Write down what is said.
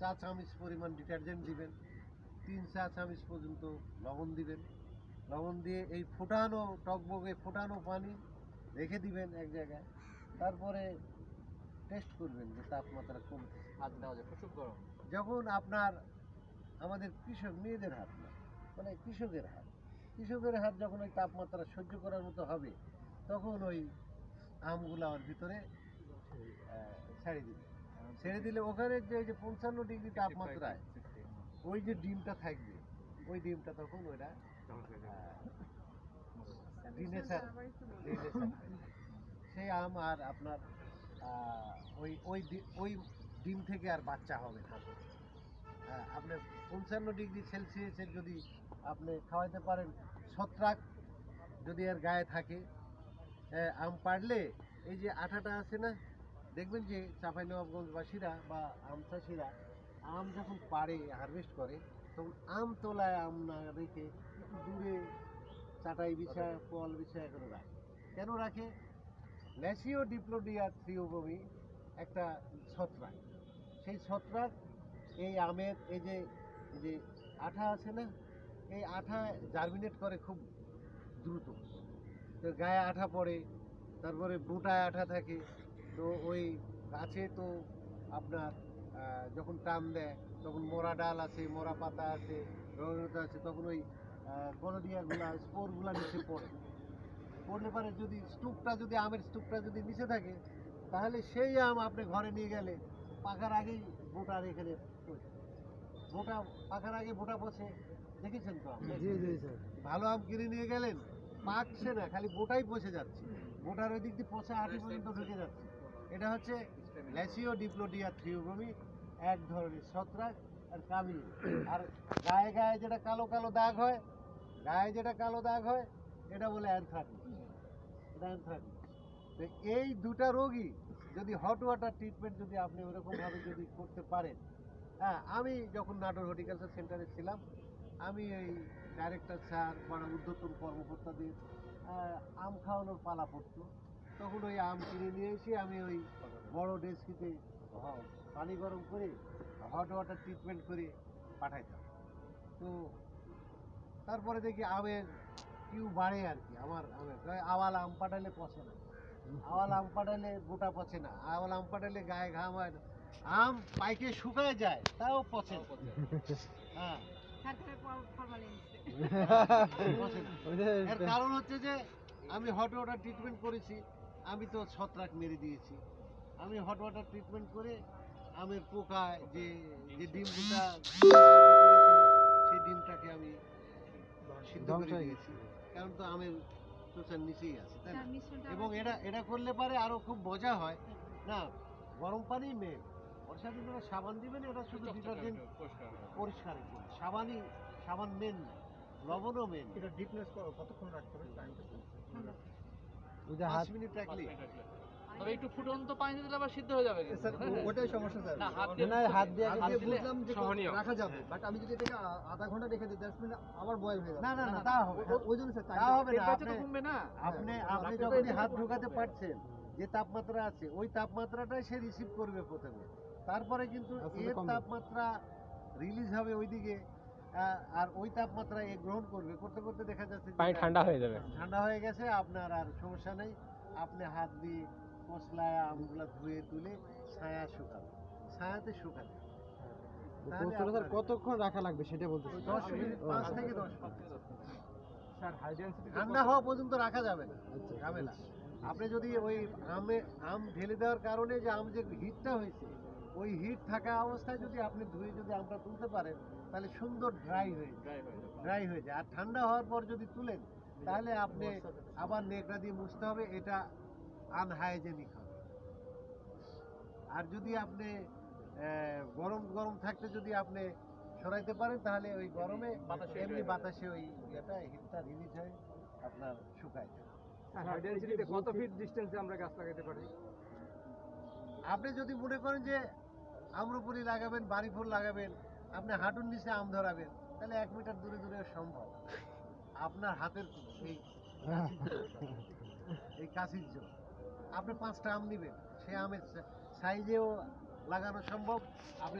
চা চামচ পরিমাণ ডিটারজেন্ট দিবেন, 3 চা চামচ পর্যন্ত লবণ দিবেন। লবণ দিয়ে এই ফোটানো টকবগে ফোটানো পানি রেখে দিবেন এক জায়গায়। তারপরে টেস্ট করবেন যে তাপমাত্রা কমছে। হাত দেওয়া যায়, প্রচুর গরম। যখন আপনার আমাদের কৃষক মেয়েদের হাত না, মানে কৃষকের হাত যখন ওই তাপমাত্রা সহ্য করার মতো হবে, তখন ওই আমগুলা ওর ভিতরে ছেড়ে দিলে ওখানে যে 55 ডিগ্রি তাপমাত্রায় ওই যে ডিমটা থাকবে, ওই ডিমটা তখন ওইটা সেই আম আর আপনার ওই ডিম থেকে আর বাচ্চা হবে না। হ্যাঁ, আপনি 55 ডিগ্রি সেলসিয়াসের যদি আপনি খাওয়াইতে পারেন, ছত্রাক যদি এর গায়ে থাকে, আম পাড়লে এই যে আঠাটা আছে না, দেখবেন যে চাঁপাইনবাবগঞ্জবাসীরা বা আম চাষিরা আম যখন পাড়ে হারভেস্ট করে, তখন আম তোলায় আম না রেখে একটু দূরে চাটাই বিছায় ফল বিছায় করে রাখে। কেন রাখে? ল্যাসিও ডিপ্লোডিয়া থ্রিওবমি একটা ছত্রাক, সেই ছত্রাক এই আমের এই যে আঠা আছে না, এই আঠা জার্মিনেট করে খুব দ্রুত। তো গায়ে আঠা পড়ে, তারপরে বোটায় আঠা থাকে, তো ওই গাছে তো আপনার যখন টান দেয় তখন মরা ডাল আছে, মরা পাতা আছে, রঙতা আছে, তখন ওই গনোডিয়াগুলা স্পোরগুলা নিচে পড়লে পারে যদি আমের স্তূপটা যদি নিচে থাকে, তাহলে সেই আম আপনি ঘরে নিয়ে গেলে পাকার আগেই বোটার এখানে পাকার আগে বোটা পচে, দেখেছেন তো? ভালো আম কিনে নিয়ে গেলেন, পাকছে না, খালি বোটাই পচে যাচ্ছে, বোটার ওই দিক দিয়ে পচে আটি পর্যন্ত ঢুকে যাচ্ছে। এটা হচ্ছে ল্যাসিও ডিপ্লোডিয়া থ্রিওবমি, এক ধরনের ছত্রাক আর কামিনী। আর গায়ে যেটা কালো কালো দাগ হয়, এটা বলে অ্যানথ্রাকনোজ। তো এই দুটা রোগী যদি হট ওয়াটার ট্রিটমেন্ট যদি আপনি ওরকমভাবে যদি করতে পারেন। হ্যাঁ, আমি যখন নাটোর হর্টিকালচার সেন্টারে ছিলাম, আমি এই ডাইরেক্টর স্যার বা ঊর্ধ্বতন কর্মকর্তাদের আম খাওয়ানোর পালা পড়তো, তখন ওই আম কিনে নিয়ে এসে আমি ওই বড় ডেস্কিতে পানি গরম করে হট ওয়াটার ট্রিটমেন্ট করে পাঠাইতাম। তো তারপরে দেখি আমের কিউ বাড়ে আর কি। আমার আওয়াল আম পাঠালে পচে না, আওয়াল আম পাঠালে গোটা পচে না, আওয়াল আম পাঠালে গায়ে ঘাম হয় না, আম পাইকে শুকায় যায় তাও পচে না। হ্যাঁ, এর কারণ হচ্ছে যে আমি হট ওয়াটার ট্রিটমেন্ট করেছি, আমি তো ছত্রাক মেরে দিয়েছি। আমি হট ওয়াটার ট্রিটমেন্ট করে আমের পোকা যে ডিমটা সেই ডিমটাকে আমি সিদ্ধ করে দিয়েছি, কারণ তো আমের চোচার নিচেই আছে, তাই না? এবং এটা করলে পারে আরো খুব মজা হয় না। গরম পানি মেন, বর্ষার দিনে সাবান দিবেন, এটা শুধু ডিটারজেন্ট পরিষ্কার করবে, সাবান মেন না, লবণও মেন। এটা ডিপনেস কতক্ষণ রাখতে হবে? 5 মিনিট রাখলে। তবে একটু ফুটন্ত পানি দিলে আবার সিদ্ধ হয়ে যাবে। ওটাই সমস্যা স্যার। না, হাত দিয়ে বুঝলাম যে রাখা যাবে, বাট আমি যদি এটাকে আধা ঘন্টা রেখে দিই, 10 মিনিট আবার বয়েল হয়ে যাবে। না তা হবে ওই জন্য স্যার তা হবে না। কমবে না। আপনি যখনই হাত ঢোকাতে পারছেন, যে তাপমাত্রা আছে ওই তাপমাত্রাটাই সে রিসিভ করবে প্রথমে, তারপরে কিন্তু এর তাপমাত্রা রিলিজ হবে ওইদিকে, আর ওই তাপমাত্রা এ গ্রহণ করতে করতে দেখা যাচ্ছে পানি ঠান্ডা হয়ে যাবে, ঠান্ডা হয়ে গেছে, আপনার আর সমস্যা নেই। আপনি হাত দিয়ে মশলায় আমগুলা ধুয়ে তুলে ছায়াতে শুকাবে। কতক্ষণ রাখা লাগবে সেটা বলতে? 10 মিনিট, 5 থেকে 10 মিনিট। ঠান্ডা হওয়া পর্যন্ত রাখা যাবে না, ঝামেলা। আপনি যদি ওই আম ঢেলে দেওয়ার কারণে যে আম যে হিটটা হয়েছে, ওই হিট থাকা অবস্থায় যদি আপনি ধুয়ে যদি আমটা তুলতে পারেন, তাহলে সুন্দর ড্রাই হয়ে যায়। আর ঠান্ডা হওয়ার পর যদি তুলেন, তাহলে আপনি আবার নেকড়া দিয়ে মুছতে হবে, এটা আনহাইজেনিক হবে। আর যদি আপনি গরম থাকতে যদি আপনি সরাইতে পারেন, তাহলে ওই গরমে এমনি বাতাসে ওই হিটটা রিলিজ হয়ে আপনার শুকায় যায়। কত ফিট ডিসটেন্সে আমরা গাছ লাগাতে পারি? আপনি যদি মনে করেন যে আম্রপলি লাগাবেন, বাড়ি ফুল লাগাবেন, আপনি হাঁটুর নিচে আম ধরাবেন, তাহলে 1 মিটার দূরে সম্ভব। আপনার হাতের এই কাশির জন্য আপনি 5টা আম নেবেন, সে আমের সাইজেও লাগানো সম্ভব। আপনি